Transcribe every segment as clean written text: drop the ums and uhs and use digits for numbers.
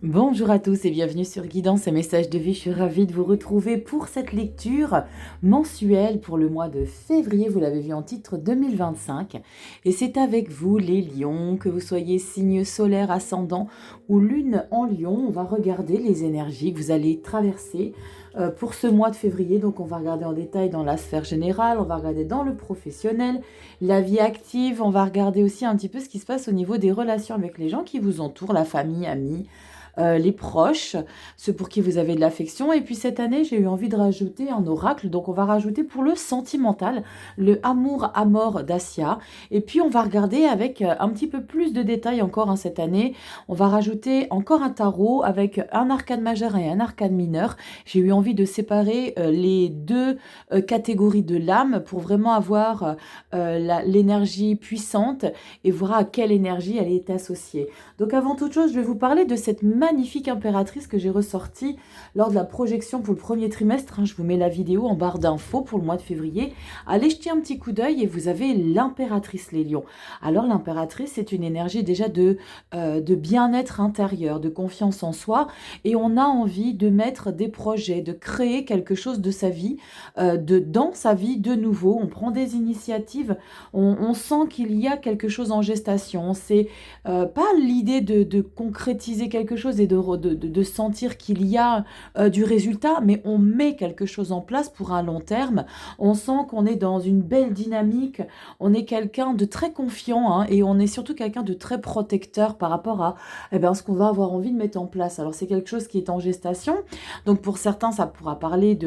Bonjour à tous et bienvenue sur Guidance et Messages de vie. Je suis ravie de vous retrouver pour cette lecture mensuelle pour le mois de février. Vous l'avez vu en titre 2025. Et c'est avec vous les lions, que vous soyez signe solaire, ascendant ou lune en lion. On va regarder les énergies que vous allez traverser pour ce mois de février. Donc on va regarder en détail dans la sphère générale, on va regarder dans le professionnel, la vie active. On va regarder aussi un petit peu ce qui se passe au niveau des relations avec les gens qui vous entourent, la famille, amis, les proches, ceux pour qui vous avez de l'affection. Et puis cette année, j'ai eu envie de rajouter un oracle. Donc on va rajouter pour le sentimental, le amour à mort d'Asia. Et puis on va regarder avec un petit peu plus de détails encore cette année. On va rajouter encore un tarot avec un arcane majeur et un arcane mineur. J'ai eu envie de séparer les deux catégories de l'âme pour vraiment avoir l'énergie puissante et voir à quelle énergie elle est associée. Donc avant toute chose, je vais vous parler de cette magnifique impératrice que j'ai ressortie lors de la projection pour le premier trimestre. Je vous mets la vidéo en barre d'infos pour le mois de février. Allez jeter un petit coup d'œil et vous avez l'impératrice les lions. Alors l'impératrice, c'est une énergie déjà de bien-être intérieur, de confiance en soi. Et on a envie de mettre des projets, de créer quelque chose de sa vie, dans sa vie de nouveau. On prend des initiatives, on sent qu'il y a quelque chose en gestation. C'est pas l'idée de concrétiser quelque chose et de sentir qu'il y a du résultat, mais on met quelque chose en place pour un long terme. On sent qu'on est dans une belle dynamique, on est quelqu'un de très confiant et on est surtout quelqu'un de très protecteur par rapport à ce qu'on va avoir envie de mettre en place. Alors c'est quelque chose qui est en gestation, donc pour certains ça pourra parler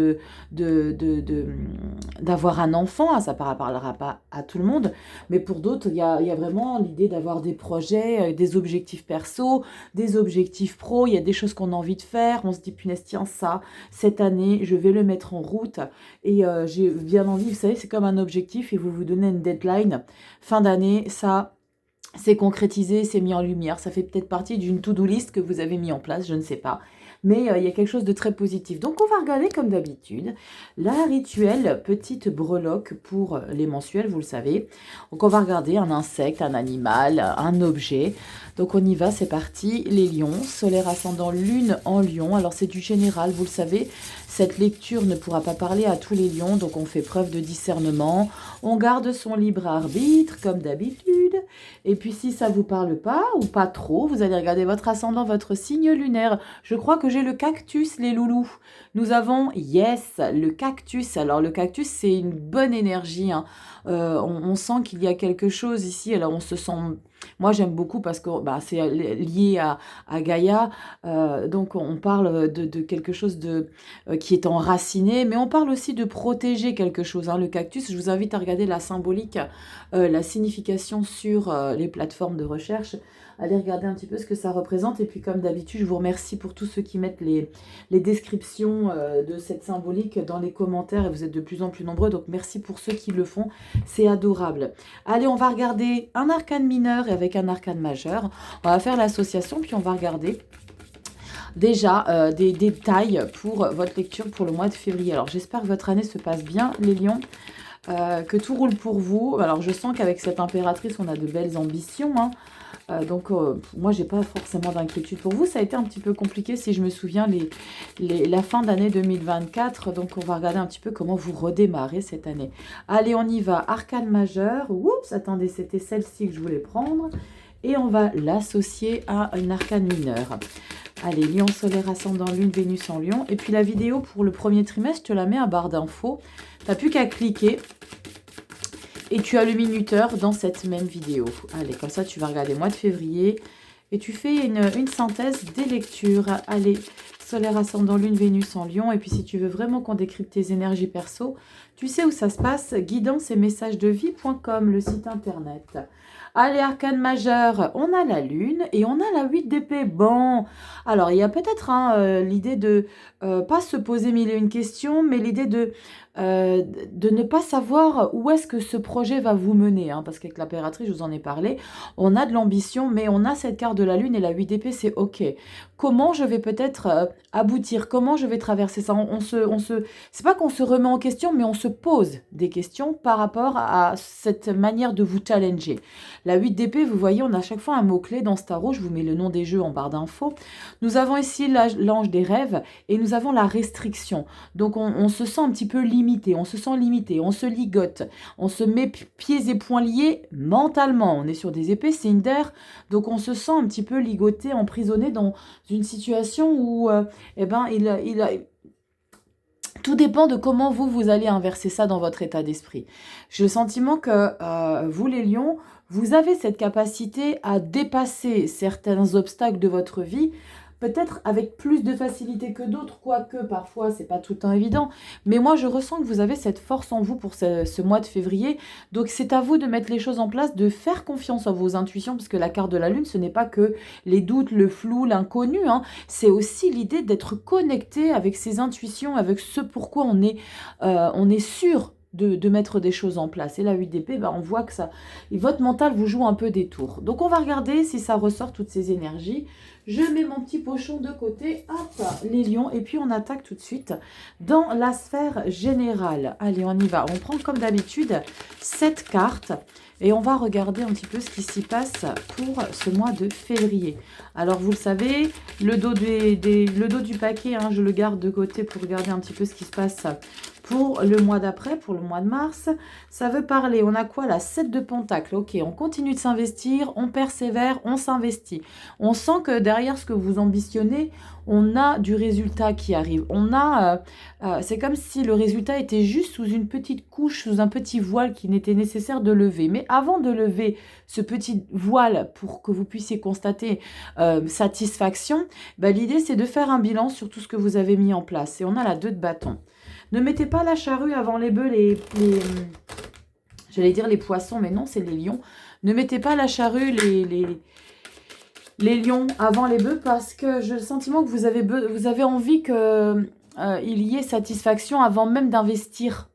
d'avoir un enfant, ça ne parlera pas à tout le monde, mais pour d'autres il y a vraiment l'idée d'avoir des projets, des objectifs perso, des objectifs pro, il y a des choses qu'on a envie de faire, on se dit punaise tiens ça, cette année je vais le mettre en route et j'ai bien envie, vous savez c'est comme un objectif et vous vous donnez une deadline, fin d'année ça c'est concrétisé, c'est mis en lumière, ça fait peut-être partie d'une to-do list que vous avez mis en place, je ne sais pas. Mais il y a quelque chose de très positif. Donc on va regarder comme d'habitude la rituelle petite breloque pour les mensuels, vous le savez. Donc on va regarder un insecte, un animal, un objet. Donc on y va, c'est parti. Les lions, solaire ascendant lune en lion. Alors c'est du général, vous le savez. Cette lecture ne pourra pas parler à tous les lions, donc on fait preuve de discernement. On garde son libre arbitre, comme d'habitude. Et puis si ça vous parle pas, ou pas trop, vous allez regarder votre ascendant, votre signe lunaire. Je crois que j'ai le cactus, les loulous. Nous avons, yes, le cactus. Alors le cactus, c'est une bonne énergie. On sent qu'il y a quelque chose ici. Alors on se sent... Moi, j'aime beaucoup parce que c'est lié à Gaïa. Donc, on parle de quelque chose qui est enraciné, mais on parle aussi de protéger quelque chose. Le cactus, je vous invite à regarder la symbolique, la signification sur les plateformes de recherche. Allez regarder un petit peu ce que ça représente. Et puis, comme d'habitude, je vous remercie pour tous ceux qui mettent les descriptions de cette symbolique dans les commentaires. Et vous êtes de plus en plus nombreux. Donc, merci pour ceux qui le font. C'est adorable. Allez, on va regarder un arcane mineur et avec un arcane majeur. On va faire l'association, puis on va regarder déjà des détails pour votre lecture pour le mois de février. Alors, j'espère que votre année se passe bien, les lions. Que tout roule pour vous. Alors, je sens qu'avec cette impératrice, on a de belles ambitions. Donc, moi, j'ai pas forcément d'inquiétude pour vous. Ça a été un petit peu compliqué, si je me souviens, la fin d'année 2024. Donc, on va regarder un petit peu comment vous redémarrez cette année. Allez, on y va. Arcane majeur. Oups, attendez, c'était celle-ci que je voulais prendre. Et on va l'associer à une arcane mineure. Allez, lion solaire ascendant lune, Vénus en lion. Et puis, la vidéo pour le premier trimestre, je te la mets à barre d'infos. Tu n'as plus qu'à cliquer. Et tu as le minuteur dans cette même vidéo. Allez, comme ça, tu vas regarder le mois de février. Et tu fais une synthèse des lectures. Allez, solaire ascendant lune, Vénus en lion. Et puis, si tu veux vraiment qu'on décrypte tes énergies perso, tu sais où ça se passe. Guidance et messages de vie.com, le site internet. Allez, arcane majeur, on a la lune et on a la 8 d'épée. Bon, alors il y a peut-être l'idée de pas se poser mille et une questions, mais l'idée de ne pas savoir où est-ce que ce projet va vous mener. Parce qu'avec l'impératrice, je vous en ai parlé, on a de l'ambition, mais on a cette carte de la lune et la 8 d'épée, c'est OK. Comment je vais peut-être aboutir? Comment je vais traverser ça? C'est pas qu'on se remet en question, mais on se pose des questions par rapport à cette manière de vous challenger. La 8 d'épée, vous voyez, on a à chaque fois un mot-clé dans ce tarot. Je vous mets le nom des jeux en barre d'infos. Nous avons ici l'ange des rêves et nous avons la restriction. Donc, on se sent un petit peu limité, on se sent limité, on se ligote, on se met pieds et poings liés mentalement. On est sur des épées, c'est une d'air, donc on se sent un petit peu ligoté, emprisonné dans une situation où, eh ben, tout dépend de comment vous allez inverser ça dans votre état d'esprit. J'ai le sentiment que vous, les lions, vous avez cette capacité à dépasser certains obstacles de votre vie, peut-être avec plus de facilité que d'autres, quoique parfois c'est pas tout le temps évident. Mais moi, je ressens que vous avez cette force en vous pour ce mois de février. Donc c'est à vous de mettre les choses en place, de faire confiance à vos intuitions, parce que la carte de la lune, ce n'est pas que les doutes, le flou, l'inconnu, hein. C'est aussi l'idée d'être connecté avec ses intuitions, avec ce pourquoi on est sûr de mettre des choses en place. Et la 8 d'épée, on voit que ça, votre mental vous joue un peu des tours. Donc on va regarder si ça ressort toutes ces énergies. Je mets mon petit pochon de côté, hop, les lions, et puis on attaque tout de suite dans la sphère générale. Allez, on y va. On prend comme d'habitude 7 cartes et on va regarder un petit peu ce qui s'y passe pour ce mois de février. Alors, vous le savez, le dos du paquet, hein, je le garde de côté pour regarder un petit peu ce qui se passe pour le mois d'après, pour le mois de mars. Ça veut parler, on a quoi là? 7 de pentacles, ok, on continue de s'investir, on persévère, on s'investit. On sent que derrière ce que vous ambitionnez, on a du résultat qui arrive. C'est comme si le résultat était juste sous une petite couche, sous un petit voile qui n'était nécessaire de lever. Mais avant de lever ce petit voile pour que vous puissiez constater satisfaction, l'idée c'est de faire un bilan sur tout ce que vous avez mis en place. Et on a la 2 de bâton. Ne mettez pas la charrue avant les bœufs, j'allais dire les poissons, mais non, c'est les lions. Ne mettez pas la charrue, les lions avant les bœufs, parce que j'ai le sentiment que vous avez envie qu'il y ait satisfaction avant même d'investir,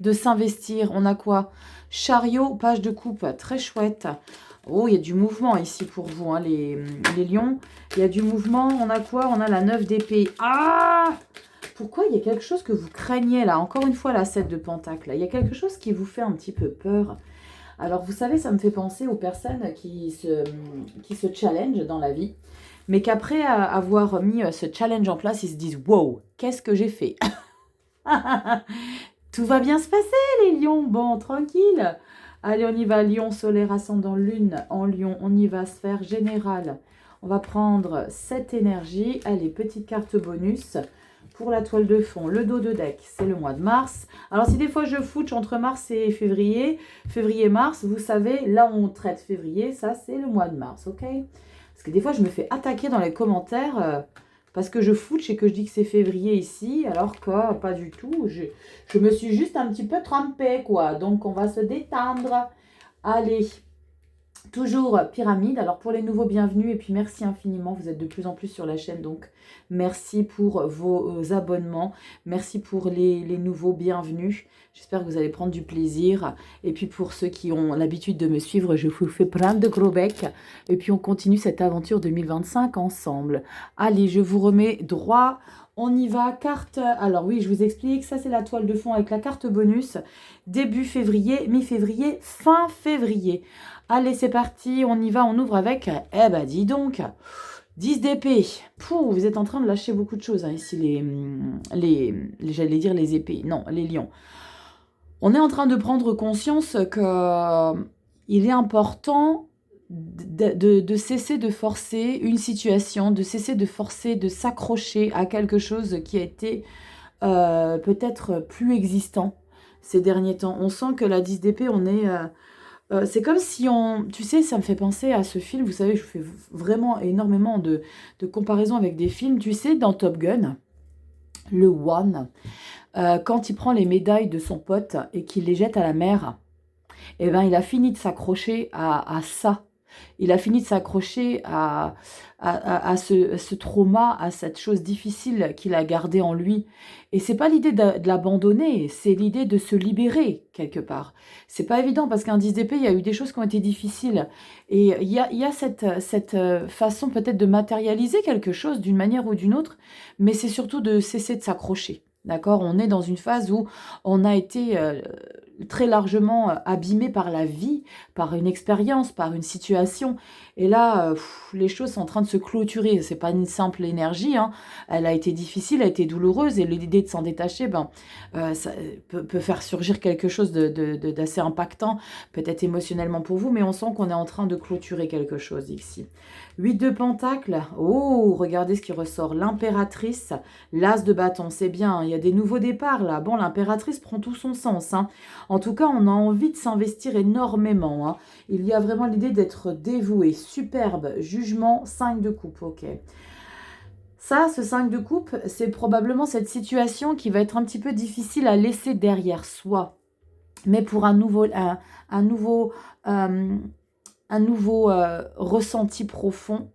de s'investir. On a quoi? Chariot, page de coupe, très chouette. Oh, il y a du mouvement ici pour vous, hein, les lions. Il y a du mouvement. On a quoi? On a la 9 d'épée. Ah! Pourquoi il y a quelque chose que vous craignez là? Encore une fois, la 7 de pentacle. Il y a quelque chose qui vous fait un petit peu peur. Alors, vous savez, ça me fait penser aux personnes qui se challenge dans la vie, mais qu'après avoir mis ce challenge en place, ils se disent « Wow, qu'est-ce que j'ai fait ?» Tout va bien se passer, les lions. Bon, tranquille. Allez, on y va. Lion, solaire, ascendant, lune en lion. On y va, sphère générale. On va prendre cette énergie. Allez, petite carte bonus. Pour la toile de fond, le dos de deck, c'est le mois de mars. Alors, si des fois je fouche entre mars et février, février-mars, vous savez, là on traite février, ça c'est le mois de mars, ok? Parce que des fois je me fais attaquer dans les commentaires parce que je fouche et que je dis que c'est février ici, alors que pas du tout. Je me suis juste un petit peu trompée, quoi. Donc on va se détendre. Allez. Toujours pyramide. Alors pour les nouveaux, bienvenus et puis merci infiniment. Vous êtes de plus en plus sur la chaîne, donc merci pour vos abonnements. Merci pour les nouveaux, bienvenus. J'espère que vous allez prendre du plaisir. Et puis pour ceux qui ont l'habitude de me suivre, je vous fais plein de gros becs. Et puis on continue cette aventure 2025 ensemble. Allez, je vous remets droit. On y va, carte. Alors oui, je vous explique, ça c'est la toile de fond avec la carte bonus. Début février, mi-février, fin février. Allez, c'est parti, on y va, on ouvre avec, dis donc, 10 d'épée. Pouh, vous êtes en train de lâcher beaucoup de choses, hein, ici, j'allais dire les épées, non, les lions. On est en train de prendre conscience que il est important de cesser de forcer une situation, de cesser de forcer, de s'accrocher à quelque chose qui a été peut-être plus existant ces derniers temps. On sent que la 10 d'épée, on est... c'est comme si tu sais, ça me fait penser à ce film, vous savez, je fais vraiment énormément de comparaisons avec des films. Tu sais, dans Top Gun, le One, quand il prend les médailles de son pote et qu'il les jette à la mer, il a fini de s'accrocher à ça. Il a fini de s'accrocher à ce trauma, à cette chose difficile qu'il a gardée en lui. Et c'est pas l'idée de l'abandonner, c'est l'idée de se libérer quelque part. C'est pas évident parce qu'un 10 d'épée, il y a eu des choses qui ont été difficiles. Et il y a cette façon peut-être de matérialiser quelque chose d'une manière ou d'une autre, mais c'est surtout de cesser de s'accrocher. D'accord? On est dans une phase où on a été très largement abîmé par la vie, par une expérience, par une situation. Et là, les choses sont en train de se clôturer. C'est pas une simple énergie, hein. Elle a été difficile, elle a été douloureuse, et l'idée de s'en détacher, ça peut faire surgir quelque chose d'assez impactant, peut-être émotionnellement pour vous, mais on sent qu'on est en train de clôturer quelque chose ici. 8 de Pentacles. Oh, regardez ce qui ressort. L'impératrice, l'as de bâton, c'est bien. Il y a des nouveaux départs là. Bon, l'impératrice prend tout son sens, hein. En tout cas, on a envie de s'investir énormément, hein. Il y a vraiment l'idée d'être dévoué. Superbe. Jugement, 5 de coupe. Ok. Ça, ce 5 de coupe, c'est probablement cette situation qui va être un petit peu difficile à laisser derrière soi. Mais pour un nouveau ressenti profond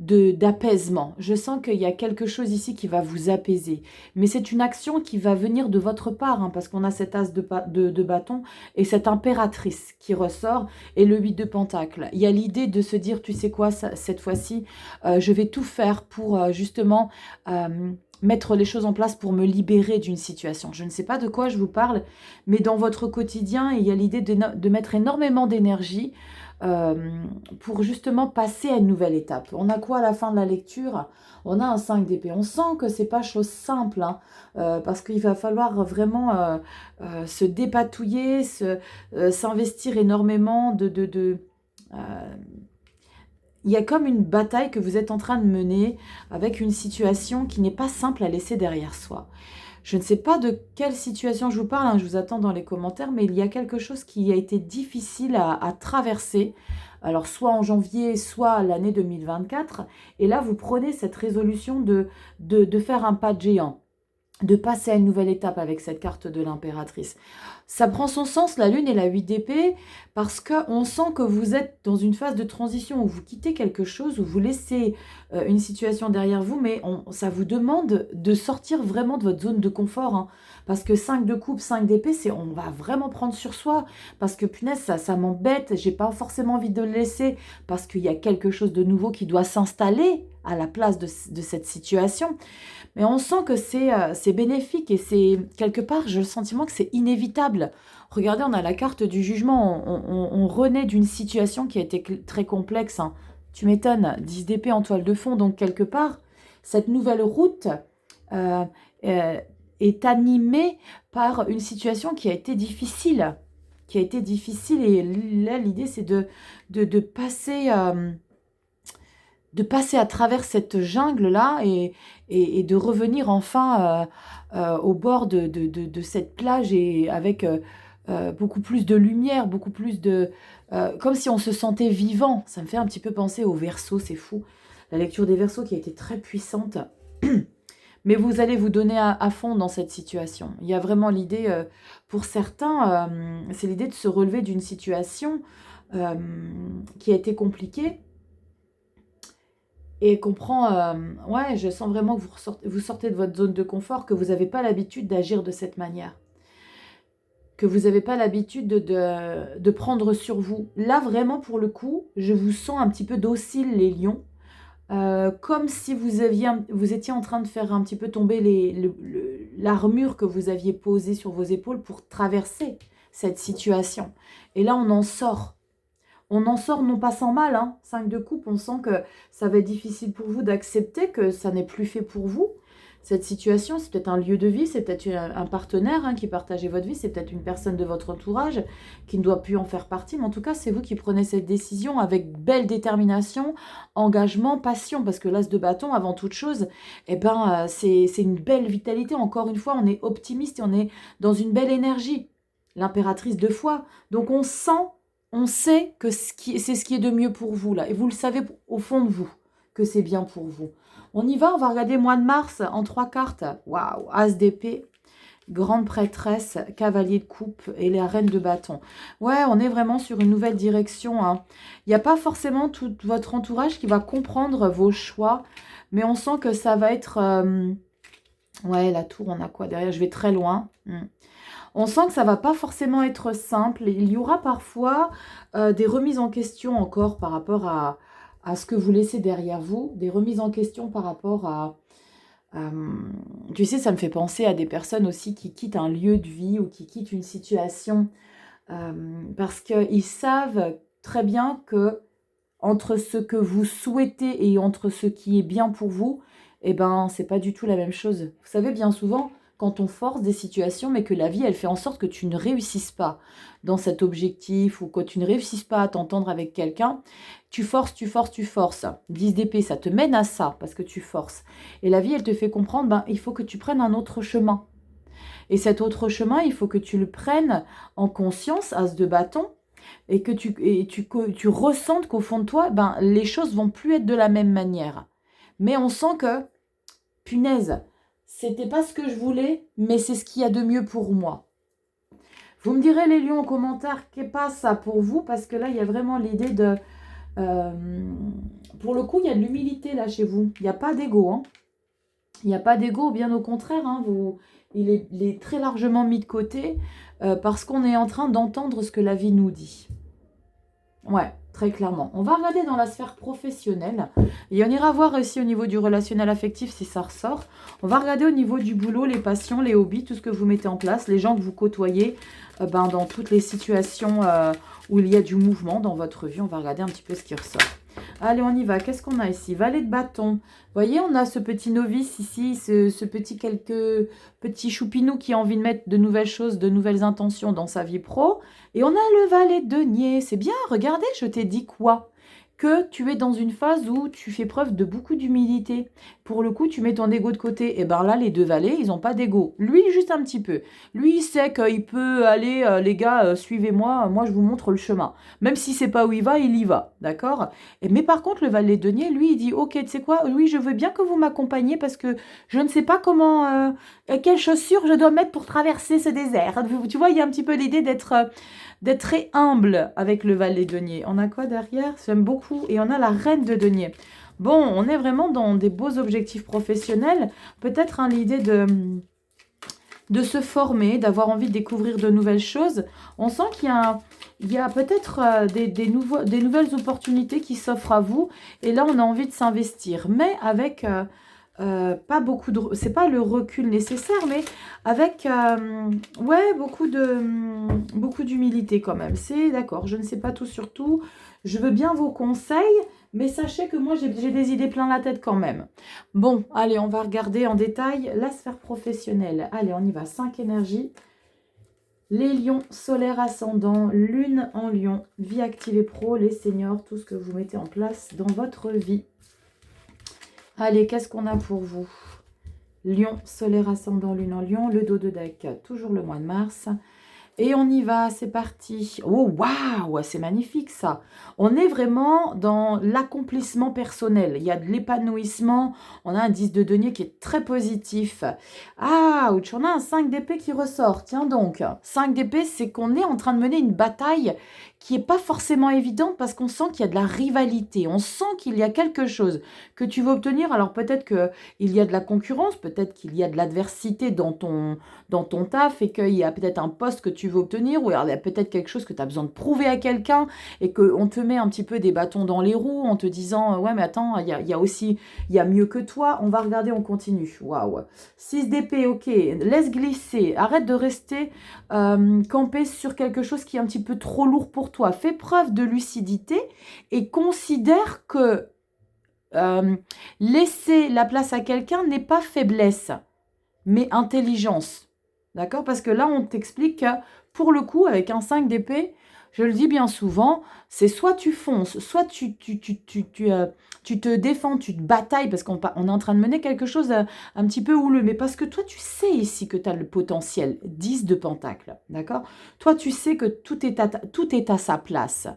d'apaisement. Je sens qu'il y a quelque chose ici qui va vous apaiser. Mais c'est une action qui va venir de votre part, hein, parce qu'on a cet as de bâton et cette impératrice qui ressort, et le 8 de Pentacle. Il y a l'idée de se dire, tu sais quoi, cette fois-ci, je vais tout faire pour justement mettre les choses en place pour me libérer d'une situation. Je ne sais pas de quoi je vous parle, mais dans votre quotidien, il y a l'idée de mettre énormément d'énergie pour justement passer à une nouvelle étape. On a quoi à la fin de la lecture? On a un 5 d'épée. On sent que c'est pas chose simple, hein, parce qu'il va falloir vraiment se dépatouiller, s'investir énormément il y a comme une bataille que vous êtes en train de mener avec une situation qui n'est pas simple à laisser derrière soi. Je ne sais pas de quelle situation je vous parle, hein, je vous attends dans les commentaires, mais il y a quelque chose qui a été difficile à traverser, alors soit en janvier, soit l'année 2024, et là vous prenez cette résolution de faire un pas de géant, de passer à une nouvelle étape avec cette carte de l'impératrice. Ça prend son sens, la lune et la 8 d'épée, parce qu'on sent que vous êtes dans une phase de transition où vous quittez quelque chose, où vous laissez une situation derrière vous, mais ça vous demande de sortir vraiment de votre zone de confort, hein, parce que 5 de coupe, 5 d'épée, on va vraiment prendre sur soi, parce que punaise, ça m'embête, j'ai pas forcément envie de le laisser, parce qu'il y a quelque chose de nouveau qui doit s'installer à la place de cette situation. Mais on sent que c'est bénéfique, et c'est quelque part, j'ai le sentiment que c'est inévitable. Regardez, on a la carte du jugement, on renaît d'une situation qui a été très complexe, hein. Tu m'étonnes, 10 d'épée en toile de fond, donc quelque part, cette nouvelle route euh, est animée par une situation qui a été difficile. Et là, l'idée, c'est de passer... de passer à travers cette jungle-là et de revenir enfin au bord de cette plage, et avec beaucoup plus de lumière, beaucoup plus de... comme si on se sentait vivant. Ça me fait un petit peu penser aux Verseaux, c'est fou. La lecture des Verseaux qui a été très puissante. Mais vous allez vous donner à fond dans cette situation. Il y a vraiment l'idée, pour certains, c'est l'idée de se relever d'une situation qui a été compliquée. Et comprend, ouais, je sens vraiment que vous sortez de votre zone de confort, que vous n'avez pas l'habitude d'agir de cette manière, que vous n'avez pas l'habitude de prendre sur vous. Là, vraiment, pour le coup, je vous sens un petit peu docile, les lions, comme si vous étiez en train de faire un petit peu tomber l'armure que vous aviez posée sur vos épaules pour traverser cette situation. Et là, on en sort. On en sort non pas sans mal, hein. 5 de coupe, on sent que ça va être difficile pour vous d'accepter que ça n'est plus fait pour vous. Cette situation, c'est peut-être un lieu de vie, c'est peut-être un partenaire, hein, qui partageait votre vie, c'est peut-être une personne de votre entourage qui ne doit plus en faire partie, mais en tout cas, c'est vous qui prenez cette décision avec belle détermination, engagement, passion, parce que l'as de bâton, avant toute chose, c'est une belle vitalité. Encore une fois, on est optimiste et on est dans une belle énergie. L'impératrice de foi. Donc on sait que c'est ce qui est de mieux pour vous, là. Et vous le savez au fond de vous, que c'est bien pour vous. On y va, on va regarder mois de mars en 3 cartes. Waouh, as d'épée, grande prêtresse, cavalier de coupe et la reine de bâton. Ouais, on est vraiment sur une nouvelle direction, hein. Il n'y a pas forcément tout votre entourage qui va comprendre vos choix, mais on sent que ça va être... Ouais, la tour, on a quoi derrière? Je vais très loin. On sent que ça va pas forcément être simple. Il y aura parfois des remises en question encore par rapport à ce que vous laissez derrière vous, des remises en question par rapport Tu sais, ça me fait penser à des personnes aussi qui quittent un lieu de vie ou qui quittent une situation parce qu'ils savent très bien que entre ce que vous souhaitez et entre ce qui est bien pour vous, eh ben, c'est pas du tout la même chose. Vous savez, bien souvent, quand on force des situations, mais que la vie, elle fait en sorte que tu ne réussisses pas dans cet objectif ou que tu ne réussisses pas à t'entendre avec quelqu'un, tu forces, tu forces, tu forces. 10 d'épée, ça te mène à ça parce que tu forces. Et la vie, elle te fait comprendre, ben, il faut que tu prennes un autre chemin. Et cet autre chemin, il faut que tu le prennes en conscience, as de bâton, et que tu ressentes qu'au fond de toi, ben, les choses vont plus être de la même manière. Mais on sent que, punaise, c'était pas ce que je voulais, mais c'est ce qu'il y a de mieux pour moi. Vous me direz, les lions, en commentaire, qu'est pas ça pour vous, parce que là, il y a vraiment l'idée de... euh, pour le coup, il y a de l'humilité là chez vous. Il n'y a pas d'ego, hein. Il n'y a pas d'ego, bien au contraire, hein, il est très largement mis de côté parce qu'on est en train d'entendre ce que la vie nous dit. Ouais, très clairement. On va regarder dans la sphère professionnelle et on ira voir aussi au niveau du relationnel affectif si ça ressort. On va regarder au niveau du boulot, les passions, les hobbies, tout ce que vous mettez en place, les gens que vous côtoyez dans toutes les situations où il y a du mouvement dans votre vie. On va regarder un petit peu ce qui ressort. Allez, on y va. Qu'est-ce qu'on a ici? Valet de bâton. Vous voyez, on a ce petit novice ici, ce petit choupinou qui a envie de mettre de nouvelles choses, de nouvelles intentions dans sa vie pro. Et on a le valet de denier. C'est bien, regardez, je t'ai dit quoi? Que tu es dans une phase où tu fais preuve de beaucoup d'humilité. Pour le coup, tu mets ton ego de côté. Et bien là, les deux valets, ils n'ont pas d'ego. Lui, juste un petit peu. Lui, il sait qu'il peut aller, les gars, suivez-moi, moi je vous montre le chemin. Même si c'est pas où il y va, d'accord? Mais par contre, le valet de denier, lui, il dit, ok, tu sais quoi, oui, je veux bien que vous m'accompagniez parce que je ne sais pas comment, quelles chaussures je dois mettre pour traverser ce désert. Tu vois, il y a un petit peu l'idée d'être très humble avec le valet de denier. On a quoi derrière? J'aime beaucoup. Et on a la reine de denier. Bon, on est vraiment dans des beaux objectifs professionnels. Peut-être l'idée de se former, d'avoir envie de découvrir de nouvelles choses. On sent qu'il y a peut-être des nouvelles opportunités qui s'offrent à vous. Et là, on a envie de s'investir. Mais avec... pas beaucoup de... C'est pas le recul nécessaire, mais avec ouais, beaucoup d'humilité quand même. C'est d'accord, je ne sais pas tout sur tout. Je veux bien vos conseils, mais sachez que moi, j'ai des idées plein la tête quand même. Bon, allez, on va regarder en détail la sphère professionnelle. Allez, on y va. 5 énergies. Les lions, solaire ascendant, lune en lion, vie active et pro, les seniors, tout ce que vous mettez en place dans votre vie. Allez, qu'est-ce qu'on a pour vous? Lion, solaire ascendant, lune en lion, le dos de deck, toujours le mois de mars. Et on y va, c'est parti. Oh, waouh, c'est magnifique ça. On est vraiment dans l'accomplissement personnel. Il y a de l'épanouissement. On a un 10 de denier qui est très positif. Ah, ouch, on a un 5 d'épée qui ressort. Tiens donc, 5 d'épée, c'est qu'on est en train de mener une bataille qui n'est pas forcément évidente parce qu'on sent qu'il y a de la rivalité. On sent qu'il y a quelque chose que tu veux obtenir. Alors peut-être qu'il y a de la concurrence, peut-être qu'il y a de l'adversité dans ton taf et qu'il y a peut-être un poste que tu veux obtenir ou alors il y a peut-être quelque chose que tu as besoin de prouver à quelqu'un et qu'on te met un petit peu des bâtons dans les roues en te disant ouais mais attends, il y a mieux que toi. On va regarder, on continue. Waouh. 6 d'épée, ok, laisse glisser, arrête de rester campé sur quelque chose qui est un petit peu trop lourd pour toi. Fais preuve de lucidité et considère que laisser la place à quelqu'un n'est pas faiblesse, mais intelligence. D'accord? Parce que là, on t'explique que, pour le coup, avec un 5 d'épée, je le dis bien souvent, c'est soit tu fonces, soit tu te défends, tu te batailles, parce qu'on est en train de mener quelque chose un petit peu houleux, mais parce que toi, tu sais ici que tu as le potentiel, 10 de pentacle, d'accord? Toi, tu sais que tout est à sa place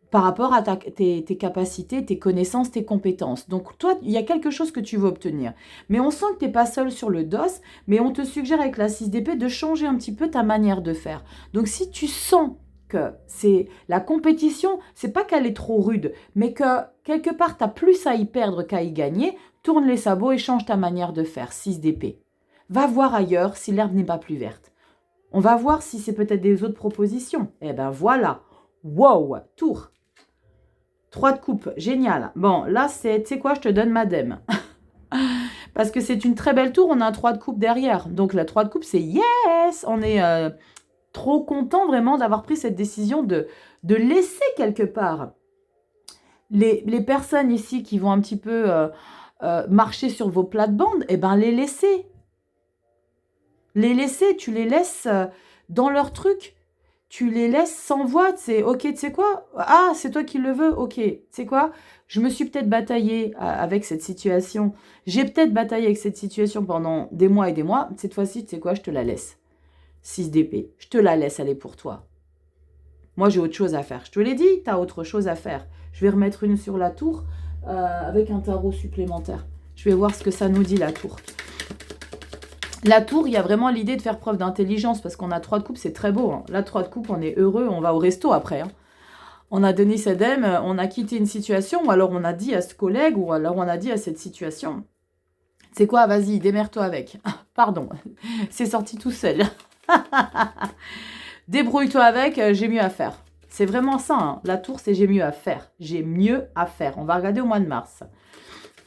par rapport à tes capacités, tes connaissances, tes compétences. Donc, toi, il y a quelque chose que tu veux obtenir. Mais on sent que tu n'es pas seul sur le dos, mais on te suggère avec la 6 d'épée de changer un petit peu ta manière de faire. Donc, si tu sens que c'est la compétition, c'est pas qu'elle est trop rude, mais que quelque part, tu as plus à y perdre qu'à y gagner, tourne les sabots et change ta manière de faire, 6 d'épée. Va voir ailleurs si l'herbe n'est pas plus verte. On va voir si c'est peut-être des autres propositions. Eh ben voilà. Wow, tour. 3 de coupe, génial. Bon, là, tu sais quoi, je te donne madame. Parce que c'est une très belle tour, on a un 3 de coupe derrière. Donc la 3 de coupe, c'est yes! On est trop content vraiment d'avoir pris cette décision de laisser quelque part les personnes ici qui vont un petit peu marcher sur vos plates-bandes, eh ben les laisser. Les laisser, tu les laisses dans leur truc. Tu les laisses sans voix, c'est ok, tu sais quoi? Ah, c'est toi qui le veux, ok. Tu sais quoi? Je me suis peut-être bataillée avec cette situation. J'ai peut-être bataillé avec cette situation pendant des mois et des mois. Cette fois-ci, tu sais quoi? Je te la laisse. 6 d'épée. Je te la laisse aller pour toi. Moi, j'ai autre chose à faire. Je te l'ai dit, tu as autre chose à faire. Je vais remettre une sur la tour avec un tarot supplémentaire. Je vais voir ce que ça nous dit, la tour. La tour, il y a vraiment l'idée de faire preuve d'intelligence parce qu'on a 3 de coupe, c'est très beau. Hein. La 3 de coupe, on est heureux, on va au resto après. Hein. On a donné cette dème, on a quitté une situation, ou alors on a dit à ce collègue, ou alors on a dit à cette situation, c'est quoi, vas-y, démerde-toi avec. Pardon, c'est sorti tout seul. Débrouille-toi avec, j'ai mieux à faire. C'est vraiment ça, hein. La tour, c'est j'ai mieux à faire. J'ai mieux à faire. On va regarder au mois de mars.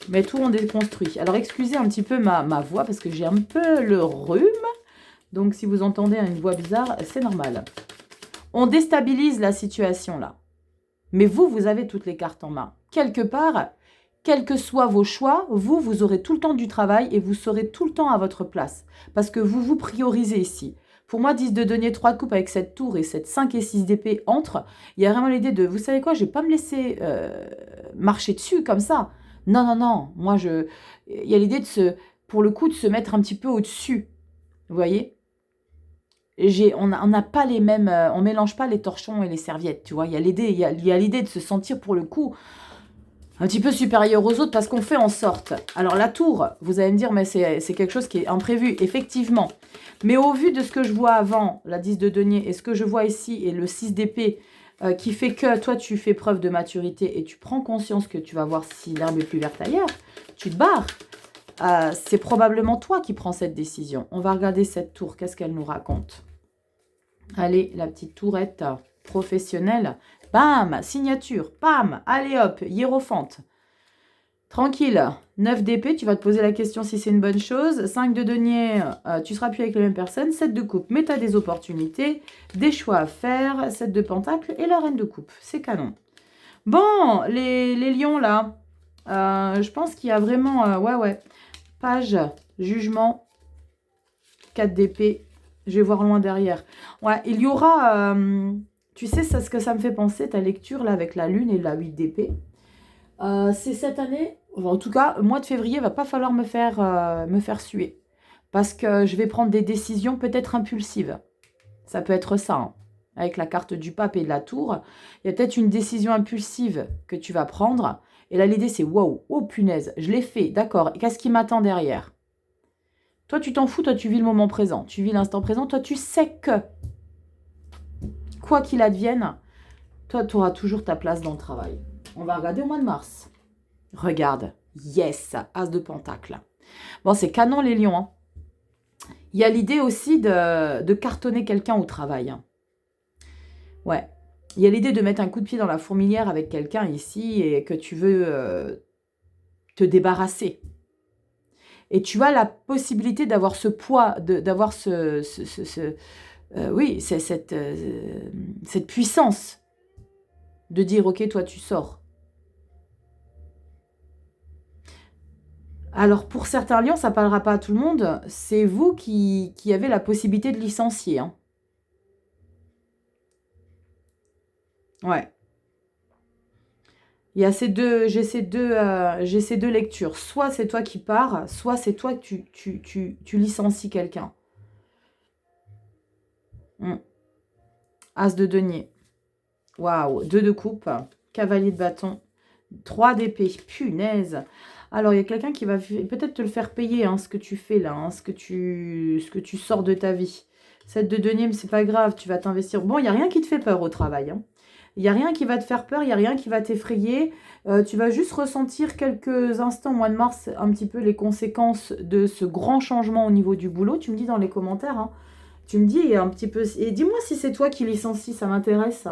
Mais tout on déconstruit. Alors, excusez un petit peu ma voix parce que j'ai un peu le rhume. Donc, si vous entendez une voix bizarre, c'est normal. On déstabilise la situation là. Mais vous, vous avez toutes les cartes en main. Quelque part, quels que soient vos choix, vous aurez tout le temps du travail et vous serez tout le temps à votre place. Parce que vous vous priorisez ici. Pour moi, 10 de denier, 3 de coupe avec cette tour et cette 5 et 6 d'épée entre, il y a vraiment l'idée de, vous savez quoi, je ne vais pas me laisser marcher dessus comme ça. Non, non, non. Moi, il y a l'idée de pour le coup, de se mettre un petit peu au-dessus. Vous voyez? On n'a pas les mêmes, on mélange pas les torchons et les serviettes, tu vois. Il y a l'idée de se sentir pour le coup un petit peu supérieur aux autres parce qu'on fait en sorte. Alors la tour, vous allez me dire, mais c'est quelque chose qui est imprévu, effectivement. Mais au vu de ce que je vois avant, la 10 de denier, et ce que je vois ici, et le 6 d'épée, qui fait que toi, tu fais preuve de maturité et tu prends conscience que tu vas voir si l'herbe est plus verte ailleurs, tu te barres. C'est probablement toi qui prends cette décision. On va regarder cette tour, qu'est-ce qu'elle nous raconte? Allez, la petite tourette professionnelle. Bam, signature, bam, allez hop, hiérophante. Tranquille, 9 d'épée, tu vas te poser la question si c'est une bonne chose. 5 de denier, tu seras plus avec les mêmes personnes. 7 de coupe, mais tu as des opportunités, des choix à faire. 7 de pentacle et la reine de coupe, c'est canon. Bon, les lions là, je pense qu'il y a vraiment, ouais, page, jugement, 4 d'épée, je vais voir loin derrière. Ouais, il y aura, tu sais ce que ça me fait penser, ta lecture là avec la lune et la 8 d'épée. C'est cette année, en tout cas, le mois de février, il va pas falloir me faire suer. Parce que je vais prendre des décisions peut-être impulsives. Ça peut être ça, hein. Avec la carte du pape et de la tour. Il y a peut-être une décision impulsive que tu vas prendre. Et là, l'idée, c'est waouh, oh punaise, je l'ai fait, d'accord. Qu'est-ce qui m'attend derrière? Toi, tu t'en fous, toi, tu vis le moment présent. Tu vis l'instant présent. Toi, tu sais que, quoi qu'il advienne, toi, tu auras toujours ta place dans le travail. On va regarder au mois de mars. Regarde. Yes. As de pentacle. Bon, c'est canon les lions. Hein. Il y a l'idée aussi de cartonner quelqu'un au travail. Hein. Ouais. Il y a l'idée de mettre un coup de pied dans la fourmilière avec quelqu'un ici et que tu veux te débarrasser. Et tu as la possibilité d'avoir ce poids, d'avoir oui, c'est cette puissance de dire, ok, toi, tu sors. Alors, pour certains lions, ça ne parlera pas à tout le monde. C'est vous qui avez la possibilité de licencier. Hein. Ouais. Il y a j'ai ces deux lectures. Soit c'est toi qui pars, soit c'est toi que tu licencies quelqu'un. As de denier. Waouh. 2 de coupe. Cavalier de bâton. 3 d'épée. Punaise. Alors, il y a quelqu'un qui va peut-être te le faire payer, hein, ce que tu fais là, hein, ce que tu sors de ta vie. 7 de denier, mais c'est pas grave, tu vas t'investir. Bon, il n'y a rien qui te fait peur au travail. Hein. Il n'y a rien qui va te faire peur, il n'y a rien qui va t'effrayer. Tu vas juste ressentir quelques instants au mois de mars un petit peu les conséquences de ce grand changement au niveau du boulot. Tu me dis dans les commentaires. Hein. Tu me dis un petit peu... Et dis-moi si c'est toi qui licencie, ça m'intéresse.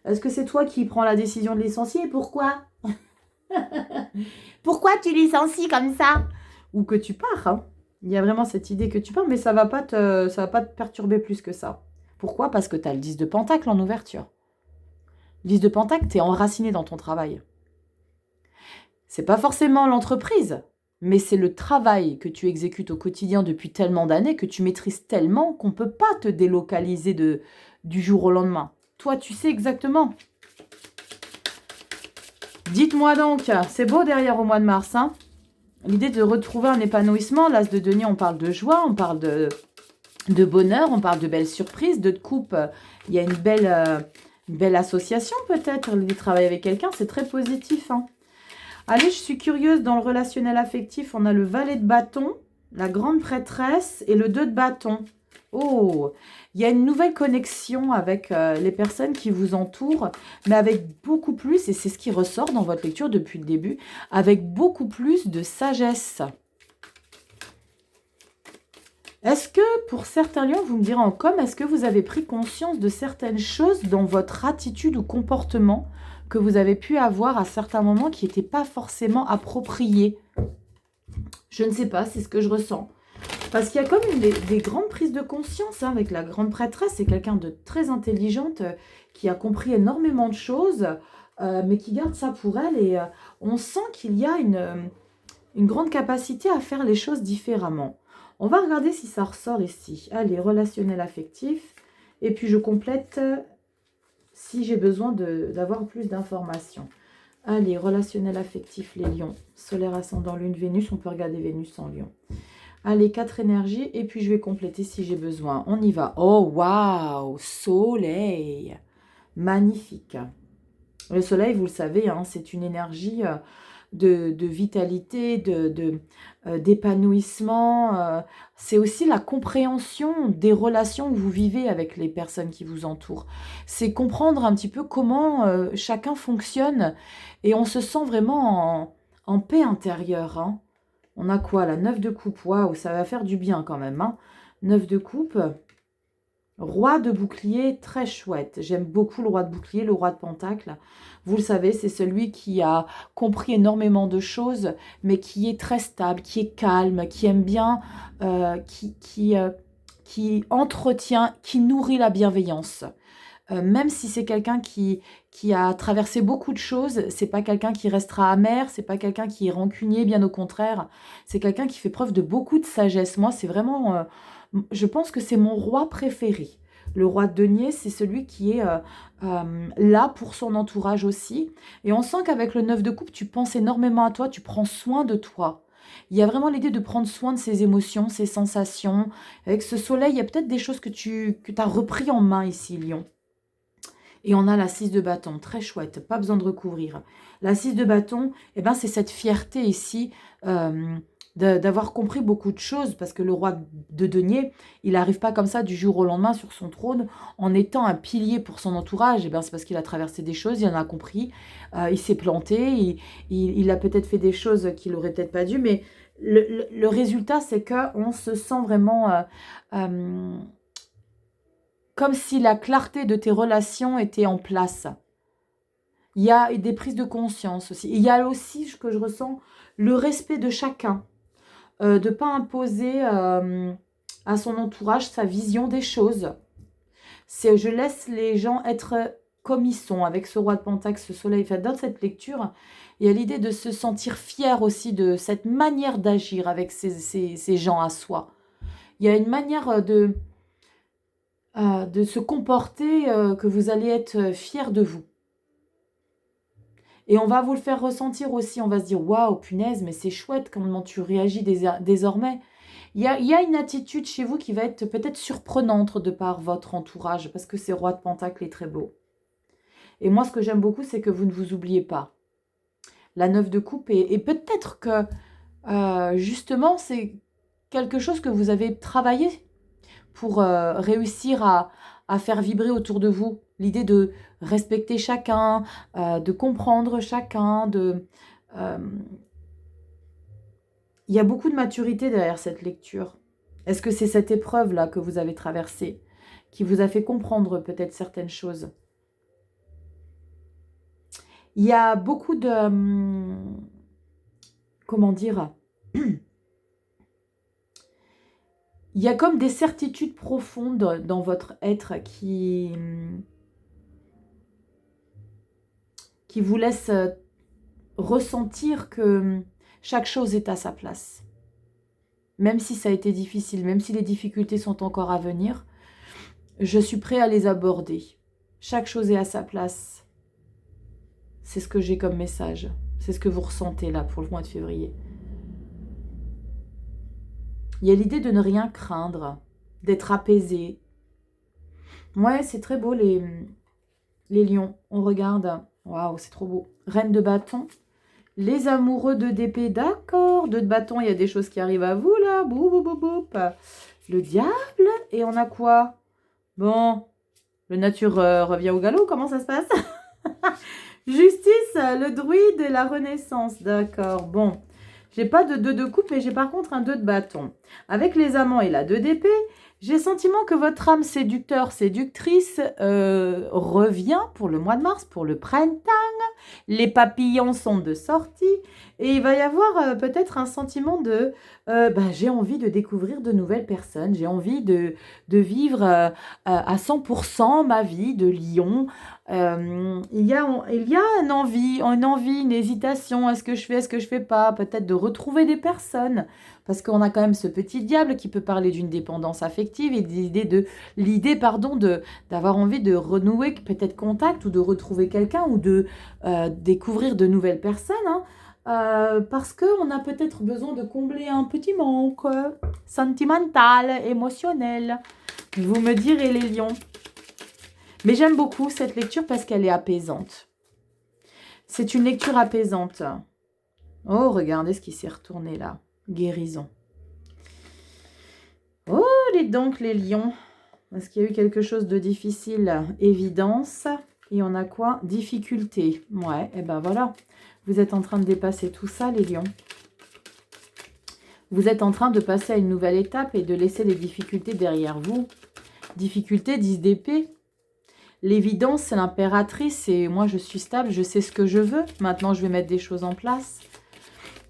Est-ce que c'est toi qui prends la décision de licencier et pourquoi? Pourquoi tu licencies comme ça? ou que tu pars. Hein. Il y a vraiment cette idée que tu pars, mais ça va pas te perturber plus que ça. Pourquoi? Parce que tu as le 10 de Pentacle en ouverture. Le 10 de Pentacle, tu es enraciné dans ton travail. C'est pas forcément l'entreprise, mais c'est le travail que tu exécutes au quotidien depuis tellement d'années que tu maîtrises tellement qu'on ne peut pas te délocaliser du jour au lendemain. Toi, tu sais exactement. Dites-moi donc, c'est beau derrière au mois de mars, hein? L'idée de retrouver un épanouissement, l'as de denier, on parle de joie, on parle de bonheur, on parle de belles surprises, de couple. Il y a une belle association peut-être, de travailler avec quelqu'un, c'est très positif, hein? Allez, je suis curieuse, dans le relationnel affectif, on a le valet de bâton, la grande prêtresse et le 2 de bâton. Oh, il y a une nouvelle connexion avec les personnes qui vous entourent, mais avec beaucoup plus, et c'est ce qui ressort dans votre lecture depuis le début, avec beaucoup plus de sagesse. Est-ce que, pour certains lions, vous me direz en com, est-ce que vous avez pris conscience de certaines choses dans votre attitude ou comportement que vous avez pu avoir à certains moments qui n'étaient pas forcément appropriés? Je ne sais pas, c'est ce que je ressens. Parce qu'il y a comme des grandes prises de conscience hein, avec la grande prêtresse. C'est quelqu'un de très intelligente qui a compris énormément de choses, mais qui garde ça pour elle. Et on sent qu'il y a une grande capacité à faire les choses différemment. On va regarder si ça ressort ici. Allez, relationnel affectif. Et puis je complète si j'ai besoin d'avoir plus d'informations. Allez, relationnel affectif, les lions. Solaire, ascendant, lune, Vénus. On peut regarder Vénus en lion. Allez, 4 énergies. Et puis je vais compléter si j'ai besoin. On y va. Oh, waouh! Soleil! Magnifique. Le soleil, vous le savez, hein, c'est une énergie de vitalité, d'épanouissement. C'est aussi la compréhension des relations que vous vivez avec les personnes qui vous entourent. C'est comprendre un petit peu comment chacun fonctionne et on se sent vraiment en paix intérieure. Hein. On a quoi là? 9 de coupe. Waouh, ça va faire du bien quand même. Hein. 9 de coupe. Roi de bouclier, très chouette. J'aime beaucoup le roi de bouclier, le roi de pentacle. Vous le savez, c'est celui qui a compris énormément de choses, mais qui est très stable, qui est calme, qui aime bien, qui entretient, qui nourrit la bienveillance. Même si c'est quelqu'un qui a traversé beaucoup de choses, c'est pas quelqu'un qui restera amer, c'est pas quelqu'un qui est rancunier, bien au contraire. C'est quelqu'un qui fait preuve de beaucoup de sagesse. Moi, c'est vraiment... je pense que c'est mon roi préféré. Le roi de denier, c'est celui qui est là pour son entourage aussi. Et on sent qu'avec le 9 de coupe, tu penses énormément à toi, tu prends soin de toi. Il y a vraiment l'idée de prendre soin de ses émotions, ses sensations. Avec ce soleil, il y a peut-être des choses que tu as repris en main ici, Lion. Et on a la 6 de bâton, très chouette, pas besoin de recouvrir. La 6 de bâton, eh ben, c'est cette fierté ici d'avoir compris beaucoup de choses, parce que le roi de denier, il n'arrive pas comme ça du jour au lendemain sur son trône, en étant un pilier pour son entourage. Eh ben, c'est parce qu'il a traversé des choses, il en a compris, il s'est planté, il a peut-être fait des choses qu'il n'aurait peut-être pas dû, mais le résultat, c'est qu'on se sent vraiment... comme si la clarté de tes relations était en place. Il y a des prises de conscience aussi. Il y a aussi, ce que je ressens, le respect de chacun. De ne pas imposer à son entourage sa vision des choses. Je laisse les gens être comme ils sont, avec ce roi de Pentacle, ce soleil. Enfin, dans cette lecture, il y a l'idée de se sentir fier aussi de cette manière d'agir avec ces gens à soi. Il y a une manière de se comporter que vous allez être fier de vous. Et on va vous le faire ressentir aussi. On va se dire, waouh, punaise, mais c'est chouette comment tu réagis désormais. Il y a une attitude chez vous qui va être peut-être surprenante de par votre entourage, parce que c'est roi de Pentacle est très beau. Et moi, ce que j'aime beaucoup, c'est que vous ne vous oubliez pas. La 9 de coupe, et peut-être que, justement, c'est quelque chose que vous avez travaillé pour réussir à faire vibrer autour de vous. L'idée de respecter chacun, de comprendre chacun, il y a beaucoup de maturité derrière cette lecture. Est-ce que c'est cette épreuve-là que vous avez traversée qui vous a fait comprendre peut-être certaines choses? Il y a beaucoup de... comment dire? Il y a comme des certitudes profondes dans votre être qui vous laissent ressentir que chaque chose est à sa place. Même si ça a été difficile, même si les difficultés sont encore à venir, je suis prêt à les aborder. Chaque chose est à sa place. C'est ce que j'ai comme message. C'est ce que vous ressentez là pour le mois de février. Il y a l'idée de ne rien craindre, d'être apaisé. Ouais, c'est très beau les lions. On regarde. Waouh, c'est trop beau. Reine de bâton. Les amoureux de d'épée, d'accord. De bâton, il y a des choses qui arrivent à vous là. Boup, boup, boup, boup. Le diable. Et on a quoi? Bon, le nature revient au galop. Comment ça se passe? Justice, le druide et la renaissance. D'accord, bon. J'ai pas de 2 de coupe, mais j'ai par contre un 2 de bâton. Avec les amants et la 2 d'épée, j'ai le sentiment que votre âme séducteur, séductrice revient pour le mois de mars, pour le printemps. Les papillons sont de sortie. Et il va y avoir peut-être un sentiment de j'ai envie de découvrir de nouvelles personnes. J'ai envie de vivre à 100% ma vie de lion. Il y a une envie, une hésitation. Est-ce que je fais, est-ce que je fais pas? Peut-être de retrouver des personnes. Parce qu'on a quand même ce petit diable qui peut parler d'une dépendance affective et l'idée d'avoir envie de renouer peut-être contact ou de retrouver quelqu'un ou de découvrir de nouvelles personnes. Parce qu'on a peut-être besoin de combler un petit manque sentimental, émotionnel. Vous me direz les lions. Mais j'aime beaucoup cette lecture parce qu'elle est apaisante. C'est une lecture apaisante. Oh, regardez ce qui s'est retourné là. Guérison. Oh, donc les lions. Est-ce qu'il y a eu quelque chose de difficile? Évidence. Et on a quoi? Difficulté. Ouais, et ben voilà. Vous êtes en train de dépasser tout ça, les lions. Vous êtes en train de passer à une nouvelle étape et de laisser les difficultés derrière vous. Difficulté, 10 d'épée. L'évidence, c'est l'impératrice et moi, je suis stable, je sais ce que je veux. Maintenant, je vais mettre des choses en place.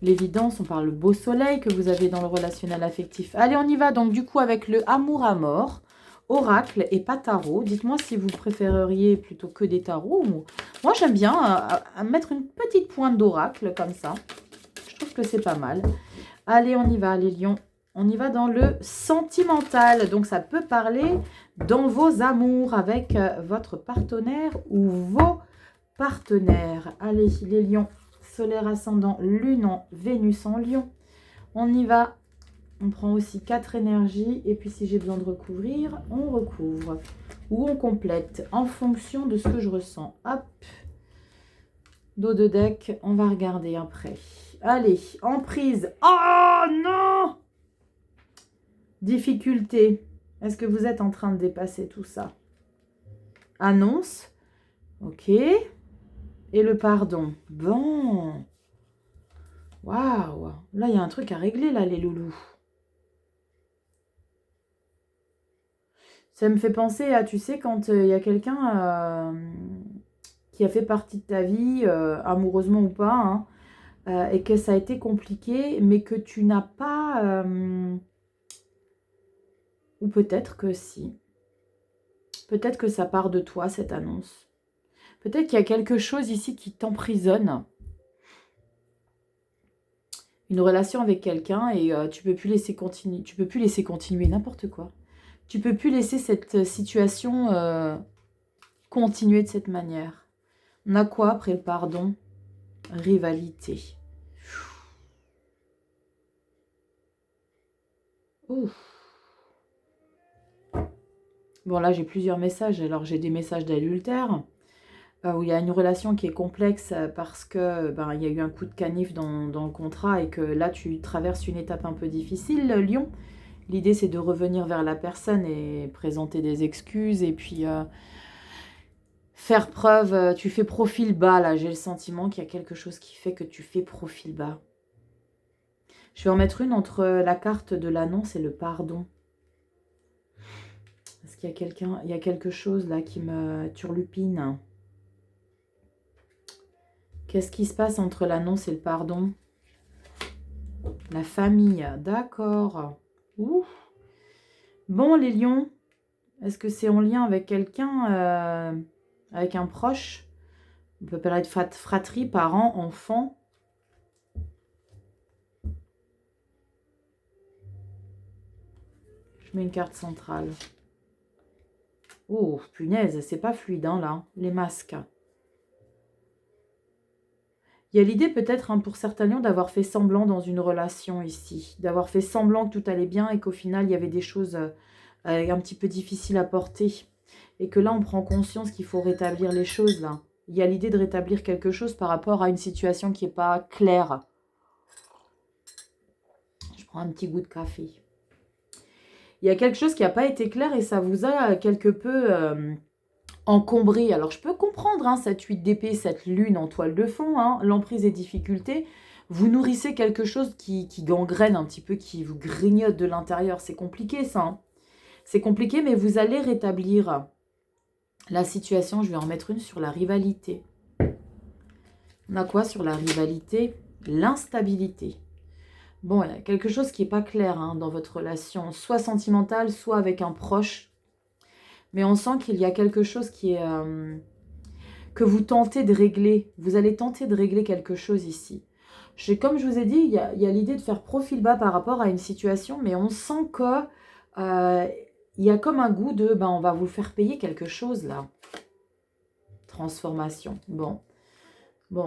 L'évidence, on parle le beau soleil que vous avez dans le relationnel affectif. Allez, on y va donc du coup avec le amour à mort, oracle et pas tarot. Dites-moi si vous préféreriez plutôt que des tarots. Moi, j'aime bien mettre une petite pointe d'oracle comme ça. Je trouve que c'est pas mal. Allez, on y va les lions. On y va dans le sentimental. Donc, ça peut parler dans vos amours avec votre partenaire ou vos partenaires. Allez, les lions. Solaire ascendant, lune en Vénus en lion. On y va. On prend aussi 4 énergies. Et puis, si j'ai besoin de recouvrir, on recouvre. Ou on complète en fonction de ce que je ressens. Hop. Dos de deck. On va regarder après. Allez, emprise. Oh non! Difficulté. Est-ce que vous êtes en train de dépasser tout ça? Annonce. Ok. Et le pardon. Bon. Waouh. Là, il y a un truc à régler, là, les loulous. Ça me fait penser à, tu sais, quand il y a quelqu'un qui a fait partie de ta vie, amoureusement ou pas, et que ça a été compliqué, mais que tu n'as pas... ou peut-être que si. Peut-être que ça part de toi, cette annonce. Peut-être qu'il y a quelque chose ici qui t'emprisonne. Une relation avec quelqu'un et tu peux plus laisser continuer. Tu peux plus laisser continuer n'importe quoi. Tu peux plus laisser cette situation continuer de cette manière. On a quoi après le pardon? Rivalité. Ouf. Bon, là, j'ai plusieurs messages. Alors, j'ai des messages d'adultère. Où il y a une relation qui est complexe parce que il y a eu un coup de canif dans le contrat et que là, tu traverses une étape un peu difficile, Lion. L'idée, c'est de revenir vers la personne et présenter des excuses et puis faire preuve. Tu fais profil bas, là. J'ai le sentiment qu'il y a quelque chose qui fait que tu fais profil bas. Je vais en mettre une entre la carte de l'annonce et le pardon. Est-ce qu'il y a quelque chose là qui me turlupine? Qu'est-ce qui se passe entre l'annonce et le pardon? La famille, d'accord. Ouf. Bon, les lions, est-ce que c'est en lien avec quelqu'un, avec un proche? On peut parler de fratrie, parents, enfants. Je mets une carte centrale. Oh, punaise, c'est pas fluide, hein, là, les masques. Il y a l'idée peut-être hein, pour certains lions d'avoir fait semblant dans une relation ici, d'avoir fait semblant que tout allait bien et qu'au final, il y avait des choses un petit peu difficiles à porter. Et que là, on prend conscience qu'il faut rétablir les choses, là. Il y a l'idée de rétablir quelque chose par rapport à une situation qui n'est pas claire. Je prends un petit goût de café. Il y a quelque chose qui n'a pas été clair et ça vous a quelque peu encombré. Alors, je peux comprendre hein, cette 8 d'épée, cette lune en toile de fond, hein, l'emprise et difficultés. Vous nourrissez quelque chose qui gangrène un petit peu, qui vous grignote de l'intérieur. C'est compliqué, ça. Hein. C'est compliqué, mais vous allez rétablir la situation. Je vais en mettre une sur la rivalité. On a quoi sur la rivalité? L'instabilité. Bon, il y a quelque chose qui n'est pas clair hein, dans votre relation, soit sentimentale, soit avec un proche. Mais on sent qu'il y a quelque chose qui est que vous tentez de régler. Vous allez tenter de régler quelque chose ici. Comme je vous ai dit, il y a l'idée de faire profil bas par rapport à une situation, mais on sent que il y a comme un goût de, on va vous faire payer quelque chose là. Transformation. Bon,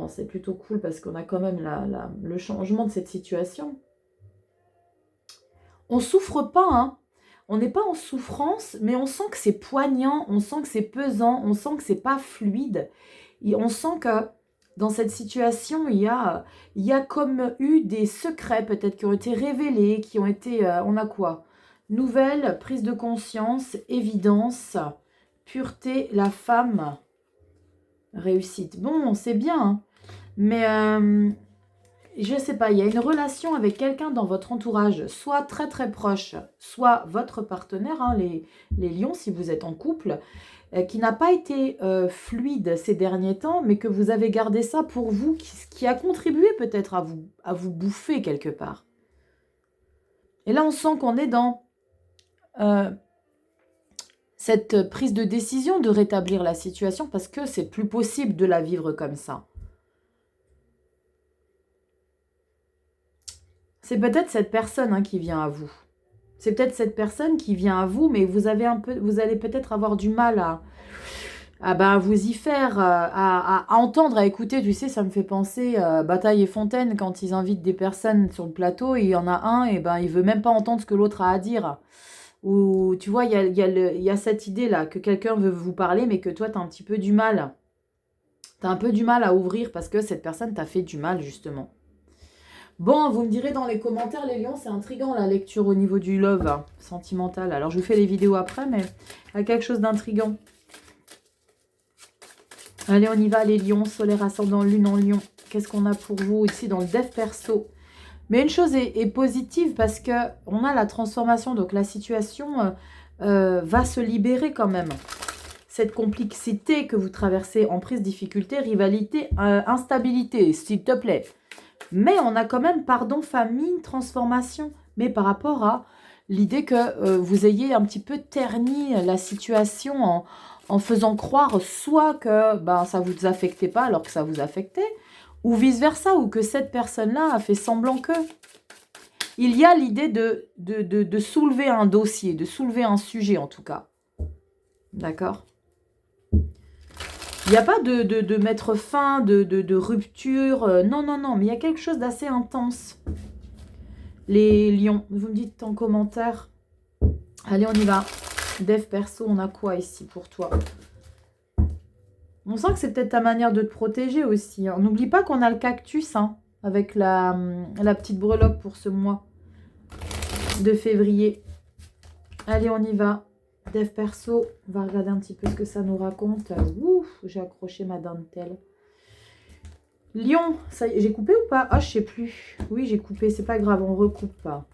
c'est plutôt cool parce qu'on a quand même le changement de cette situation. On souffre pas, hein. On n'est pas en souffrance, mais on sent que c'est poignant, on sent que c'est pesant, on sent que c'est pas fluide. Et on sent que dans cette situation, il y a comme eu des secrets peut-être qui ont été révélés, qui ont été... on a quoi? Nouvelle, prise de conscience, évidence, pureté, la femme, réussite. Bon, c'est bien, hein. Mais... je ne sais pas, il y a une relation avec quelqu'un dans votre entourage, soit très très proche, soit votre partenaire, hein, les lions, si vous êtes en couple, qui n'a pas été fluide ces derniers temps, mais que vous avez gardé ça pour vous, qui a contribué peut-être à vous bouffer quelque part. Et là, on sent qu'on est dans cette prise de décision de rétablir la situation parce que c'est plus possible de la vivre comme ça. C'est peut-être cette personne hein, qui vient à vous. C'est peut-être cette personne qui vient à vous, mais vous allez peut-être avoir du mal à vous y faire, à entendre, à écouter. Tu sais, ça me fait penser Bataille et Fontaine, quand ils invitent des personnes sur le plateau, et il y en a un, et il veut même pas entendre ce que l'autre a à dire. Ou tu vois, il y a cette idée-là, que quelqu'un veut vous parler, mais que toi, tu as un petit peu du mal. Tu as un peu du mal à ouvrir parce que cette personne t'a fait du mal, justement. Bon, vous me direz dans les commentaires, les lions, c'est intriguant la lecture au niveau du love hein, sentimental. Alors, je vous fais les vidéos après, mais il y a quelque chose d'intriguant. Allez, on y va, les lions, solaire, ascendant, lune en lion. Qu'est-ce qu'on a pour vous ici dans le dev perso? Mais une chose est positive parce qu'on a la transformation, donc la situation va se libérer quand même. Cette complexité que vous traversez, emprise, difficulté, rivalité, instabilité, s'il te plaît. Mais on a quand même, pardon, famine, transformation. Mais par rapport à l'idée que vous ayez un petit peu terni la situation en faisant croire soit que ça ne vous affectait pas alors que ça vous affectait, ou vice-versa, ou que cette personne-là a fait semblant que. Il y a l'idée de soulever un dossier, de soulever un sujet en tout cas. D'accord ? Il n'y a pas de mettre fin, de rupture. Non, non, non. Mais il y a quelque chose d'assez intense. Les lions, vous me dites en commentaire. Allez, on y va. Dev perso, on a quoi ici pour toi? On sent que c'est peut-être ta manière de te protéger aussi. Hein. N'oublie pas qu'on a le cactus hein, avec la petite breloque pour ce mois de février. Allez, on y va. Dev perso, on va regarder un petit peu ce que ça nous raconte. Ouf, j'ai accroché ma dentelle. Lion, j'ai coupé ou pas? Ah, je sais plus. Oui, j'ai coupé, c'est pas grave, on recoupe pas.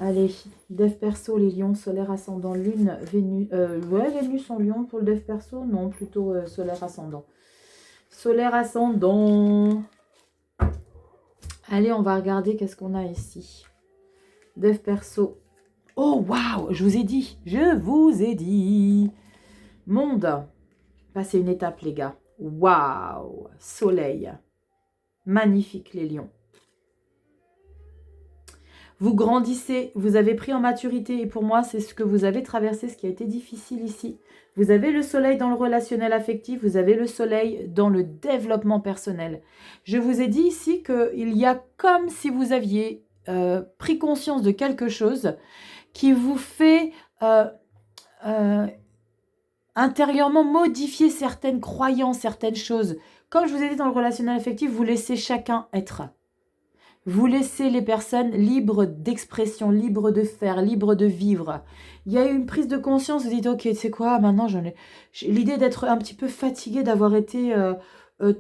Allez, dev perso, les lions, solaire, ascendant, lune, Vénus. Ouais, Vénus en lion pour le dev perso? Non, plutôt solaire, ascendant. Solaire, ascendant. Allez, on va regarder qu'est-ce qu'on a ici. Dev perso. Oh, waouh, je vous ai dit. Monde, passez une étape, les gars. Waouh, soleil. Magnifique, les lions. Vous grandissez, vous avez pris en maturité et pour moi, c'est ce que vous avez traversé, ce qui a été difficile ici. Vous avez le soleil dans le relationnel affectif, vous avez le soleil dans le développement personnel. Je vous ai dit ici qu'il y a comme si vous aviez pris conscience de quelque chose qui vous fait intérieurement modifier certaines croyances, certaines choses. Comme je vous ai dit dans le relationnel affectif, vous laissez chacun être. Vous laissez les personnes libres d'expression, libres de faire, libres de vivre. Il y a eu une prise de conscience, vous dites, ok, tu sais quoi, maintenant j'ai l'idée d'être un petit peu fatiguée, d'avoir été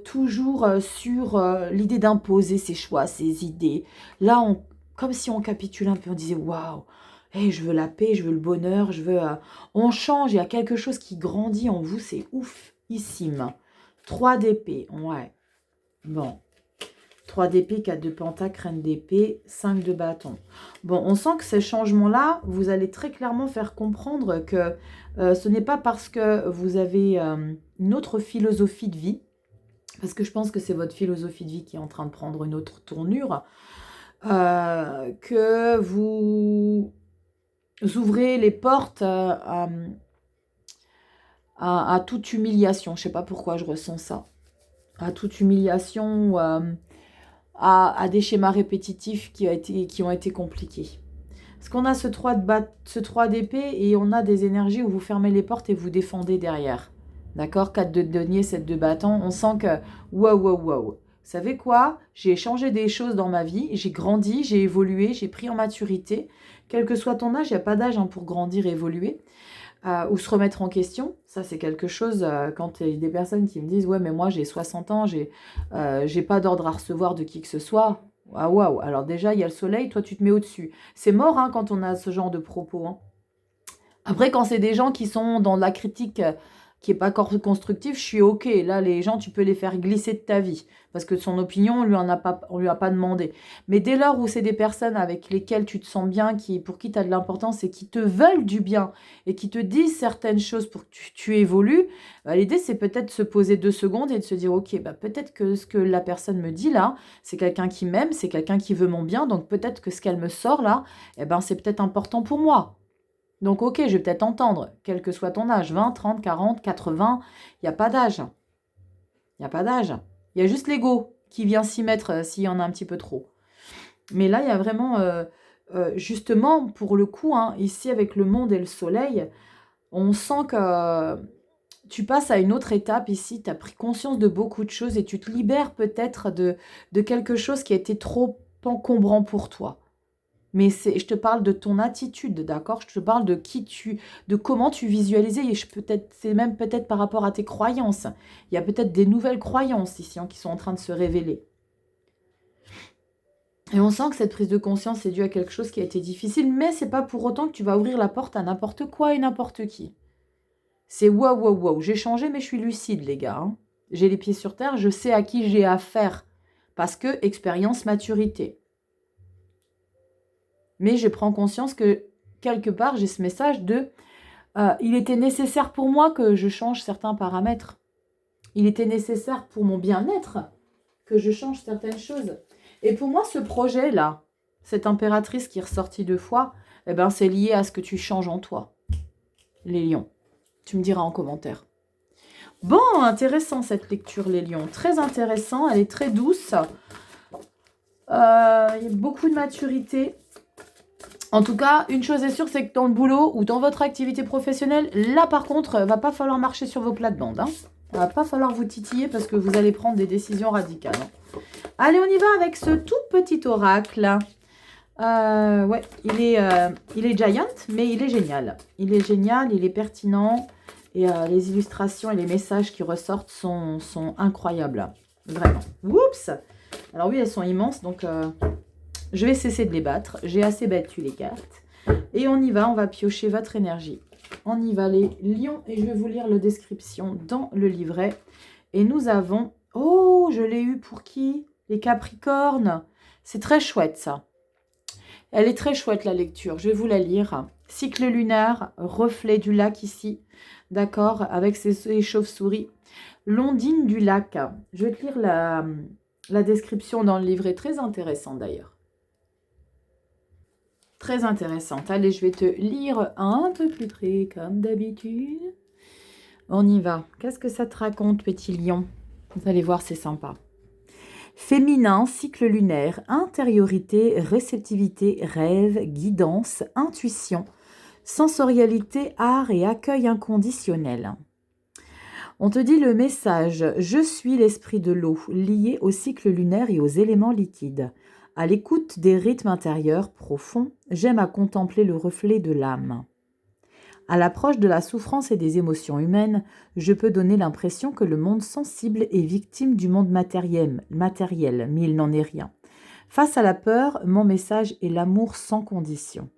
toujours sur l'idée d'imposer ses choix, ses idées. Là, comme si on capitule un peu, on disait, waouh, hey, je veux la paix, je veux le bonheur, je veux... on change, il y a quelque chose qui grandit en vous, c'est oufissime. 3 d'épée, ouais. Bon. 3 d'épée, 4 de pentacle, reine d'épée, 5 de bâton. Bon, on sent que ces changements-là, vous allez très clairement faire comprendre que ce n'est pas parce que vous avez une autre philosophie de vie, parce que je pense que c'est votre philosophie de vie qui est en train de prendre une autre tournure, que vous ouvrez les portes à toute humiliation. Je ne sais pas pourquoi je ressens ça. À toute humiliation ou à des schémas répétitifs qui ont été compliqués. Parce qu'on a ce 3 d'épée et on a des énergies où vous fermez les portes et vous défendez derrière. D'accord? 4 de denier, 7 de bâton. On sent que waouh. Vous savez quoi? J'ai changé des choses dans ma vie, j'ai grandi, j'ai évolué, j'ai pris en maturité. Quel que soit ton âge, il n'y a pas d'âge pour grandir et évoluer. Ou se remettre en question. Ça, c'est quelque chose, quand il y a des personnes qui me disent « Ouais, mais moi, j'ai 60 ans, j'ai pas d'ordre à recevoir de qui que ce soit. » Ah, waouh. Alors déjà, il y a le soleil, toi, tu te mets au-dessus. C'est mort hein, quand on a ce genre de propos. Hein. Après, quand c'est des gens qui sont dans la critique qui n'est pas constructive, je suis OK. Là, les gens, tu peux les faire glisser de ta vie. Parce que son opinion, on lui a pas demandé. Mais dès lors où c'est des personnes avec lesquelles tu te sens bien, pour qui tu as de l'importance et qui te veulent du bien et qui te disent certaines choses pour que tu évolues, l'idée, c'est peut-être se poser 2 secondes et de se dire, OK, peut-être que ce que la personne me dit là, c'est quelqu'un qui m'aime, c'est quelqu'un qui veut mon bien. Donc peut-être que ce qu'elle me sort là, c'est peut-être important pour moi. Donc, ok, je vais peut-être entendre, quel que soit ton âge, 20, 30, 40, 80, il n'y a pas d'âge. Il n'y a pas d'âge. Il y a juste l'ego qui vient s'y mettre s'il y en a un petit peu trop. Mais là, il y a vraiment, justement, pour le coup, hein, ici avec le monde et le soleil, on sent que tu passes à une autre étape ici, tu as pris conscience de beaucoup de choses et tu te libères peut-être de quelque chose qui a été trop encombrant pour toi. Mais je te parle de ton attitude, d'accord? Je te parle de comment tu visualisais. Et c'est même peut-être par rapport à tes croyances. Il y a peut-être des nouvelles croyances ici qui sont en train de se révéler. Et on sent que cette prise de conscience est due à quelque chose qui a été difficile, mais c'est pas pour autant que tu vas ouvrir la porte à n'importe quoi et n'importe qui. C'est waouh. J'ai changé, mais je suis lucide, les gars. Hein. J'ai les pieds sur terre, je sais à qui j'ai affaire. Parce que expérience, maturité. Mais je prends conscience que, quelque part, j'ai ce message de il était nécessaire pour moi que je change certains paramètres. Il était nécessaire pour mon bien-être que je change certaines choses. Et pour moi, ce projet-là, cette impératrice qui est ressortie 2 fois, c'est lié à ce que tu changes en toi. Les lions. Tu me diras en commentaire. Bon, intéressant cette lecture, les lions. Très intéressant, elle est très douce. Il y a beaucoup de maturité. En tout cas, une chose est sûre, c'est que dans le boulot ou dans votre activité professionnelle, là par contre, va pas falloir marcher sur vos plates-bandes. Hein. Va pas falloir vous titiller parce que vous allez prendre des décisions radicales. Hein. Allez, on y va avec ce tout petit oracle. Ouais, il est giant, mais il est génial. Il est génial, il est pertinent. Et les illustrations et les messages qui ressortent sont incroyables. Vraiment. Oups! Alors oui, elles sont immenses, donc... je vais cesser de les battre. J'ai assez battu les cartes. Et on y va. On va piocher votre énergie. On y va les lions. Et je vais vous lire la description dans le livret. Et nous avons... Oh, je l'ai eu pour qui? Les capricornes. C'est très chouette ça. Elle est très chouette la lecture, je vais vous la lire. Cycle lunaire, reflet du lac ici, d'accord, avec ces chauves-souris. L'ondine du lac. Je vais te lire la description dans le livret, très intéressant d'ailleurs. Très intéressante. Allez, je vais te lire un peu plus près, comme d'habitude. On y va. Qu'est-ce que ça te raconte, petit lion? Vous allez voir, c'est sympa. Féminin, cycle lunaire, intériorité, réceptivité, rêve, guidance, intuition, sensorialité, art et accueil inconditionnel. On te dit le message « Je suis l'esprit de l'eau, lié au cycle lunaire et aux éléments liquides. À l'écoute des rythmes intérieurs profonds, j'aime à contempler le reflet de l'âme. À l'approche de la souffrance et des émotions humaines, je peux donner l'impression que le monde sensible est victime du monde matériel, mais il n'en est rien. Face à la peur, mon message est l'amour sans condition.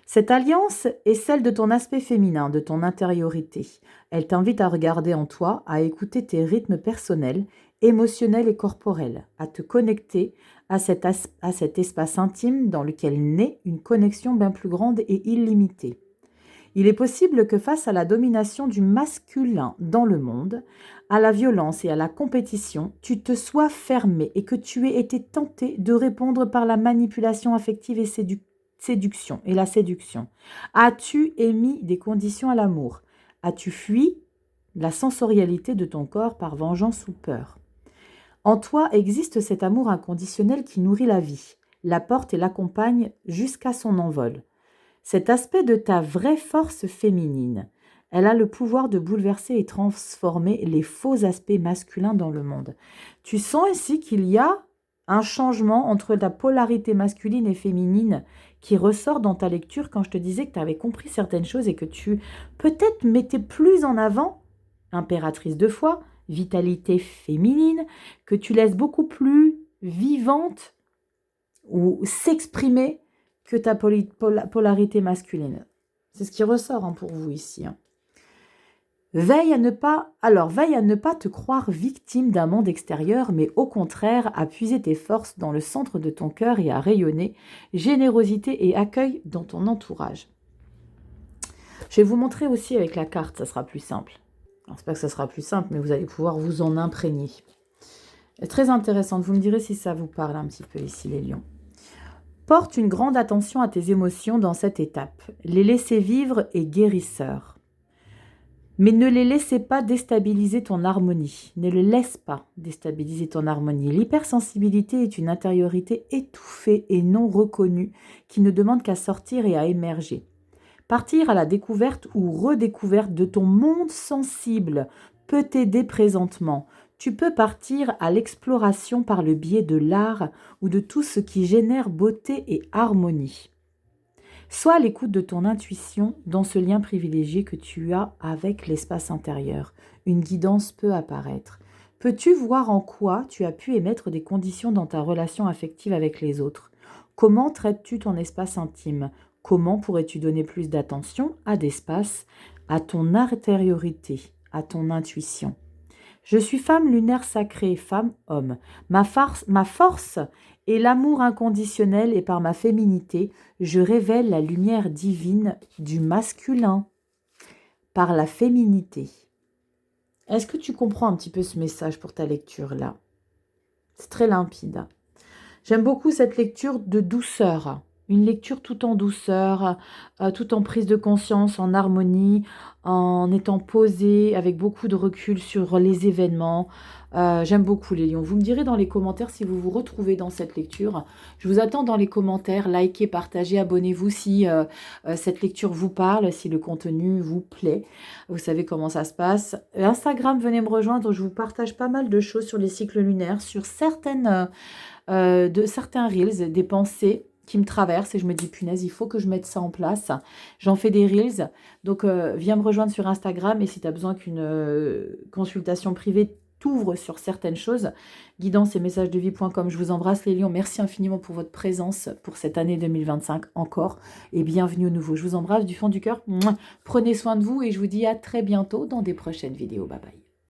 Cette alliance est celle de ton aspect féminin, de ton intériorité. Elle t'invite à regarder en toi, à écouter tes rythmes personnels, émotionnels et corporels, à te connecter à cet espace intime dans lequel naît une connexion bien plus grande et illimitée. Il est possible que face à la domination du masculin dans le monde, à la violence et à la compétition, tu te sois fermé et que tu aies été tenté de répondre par la manipulation affective et la séduction. As-tu émis des conditions à l'amour? As-tu fui la sensorialité de ton corps par vengeance ou peur? En toi existe cet amour inconditionnel qui nourrit la vie, la porte et l'accompagne jusqu'à son envol. Cet aspect de ta vraie force féminine, elle a le pouvoir de bouleverser et transformer les faux aspects masculins dans le monde. Tu sens ici qu'il y a un changement entre la polarité masculine et féminine qui ressort dans ta lecture quand je te disais que tu avais compris certaines choses et que tu peut-être mettais plus en avant, impératrice de foi, vitalité féminine, que tu laisses beaucoup plus vivante ou s'exprimer que ta polarité masculine. C'est ce qui ressort pour vous ici. Veille à ne pas te croire victime d'un monde extérieur, mais au contraire à puiser tes forces dans le centre de ton cœur et à rayonner générosité et accueil dans ton entourage. Je vais vous montrer aussi avec la carte, ça sera plus simple. Alors, c'est pas que ça sera plus simple, mais vous allez pouvoir vous en imprégner. Très intéressante, vous me direz si ça vous parle un petit peu ici les lions. Porte une grande attention à tes émotions dans cette étape. Les laisser vivre est guérisseur. Mais ne les laissez pas déstabiliser ton harmonie. Ne le laisse pas déstabiliser ton harmonie. L'hypersensibilité est une intériorité étouffée et non reconnue qui ne demande qu'à sortir et à émerger. Partir à la découverte ou redécouverte de ton monde sensible peut t'aider présentement. Tu peux partir à l'exploration par le biais de l'art ou de tout ce qui génère beauté et harmonie. Sois à l'écoute de ton intuition dans ce lien privilégié que tu as avec l'espace intérieur. Une guidance peut apparaître. Peux-tu voir en quoi tu as pu émettre des conditions dans ta relation affective avec les autres? Comment traites-tu ton espace intime? Comment pourrais-tu donner plus d'attention, d'espace, à ton intériorité, à ton intuition? Je suis femme lunaire sacrée, femme-homme. Ma force est l'amour inconditionnel et par ma féminité, je révèle la lumière divine du masculin par la féminité. Est-ce que tu comprends un petit peu ce message pour ta lecture là? C'est très limpide. J'aime beaucoup cette lecture de douceur. Une lecture tout en douceur, tout en prise de conscience, en harmonie, en étant posée, avec beaucoup de recul sur les événements. J'aime beaucoup les lions. Vous me direz dans les commentaires si vous vous retrouvez dans cette lecture. Je vous attends dans les commentaires. Likez, partagez, abonnez-vous si cette lecture vous parle, si le contenu vous plaît. Vous savez comment ça se passe. Instagram, venez me rejoindre. Je vous partage pas mal de choses sur les cycles lunaires, sur certains reels, des pensées qui me traverse et je me dis punaise, il faut que je mette ça en place. J'en fais des reels, donc viens me rejoindre sur Instagram et si tu as besoin qu'une consultation privée t'ouvre sur certaines choses, guidance et messages de vie.com. Je vous embrasse les lions, merci infiniment pour votre présence pour cette année 2025 encore et bienvenue au nouveau. Je vous embrasse du fond du cœur, prenez soin de vous et je vous dis à très bientôt dans des prochaines vidéos. Bye bye.